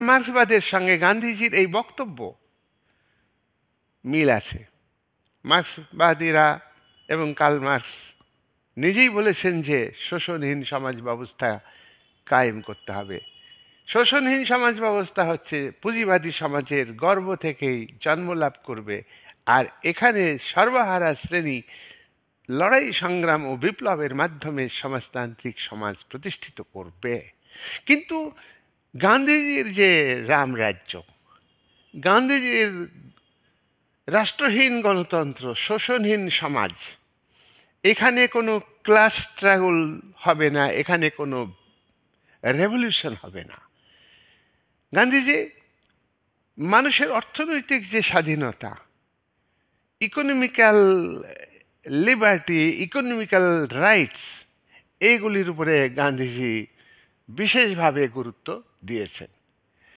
মার্ক্সবাদের সঙ্গে গান্ধীজির এই বক্তব্য মিল আছে। মার্ক্সবাদীরা এবং কার্ল মার্ক্স নিজেই বলেছেন যে শোষণহীন সমাজ ব্যবস্থা কায়েম করতে হবে। শোষণহীন সমাজ ব্যবস্থা হচ্ছে পুঁজিবাদী সমাজের গর্ভ থেকেই জন্ম লাভ করবে, আর এখানে সর্বহারা শ্রেণী লড়াই সংগ্রাম ও বিপ্লবের মাধ্যমে সমাজতান্ত্রিক সমাজ প্রতিষ্ঠিত করবে। কিন্তু গান্ধীজির যে রামরাজ্য, গান্ধীজির রাষ্ট্রহীন গণতন্ত্র, শোষণহীন সমাজ, এখানে কোনো ক্লাস স্ট্রাগল হবে না, এখানে কোনো রেভলিউশন হবে না। গান্ধীজি মানুষের অর্থনৈতিক যে স্বাধীনতা, ইকোনমিক্যাল লিবার্টি, ইকোনমিক্যাল রাইটস, এইগুলির উপরে গান্ধীজি বিশেষভাবে গুরুত্ব দিয়েছেন।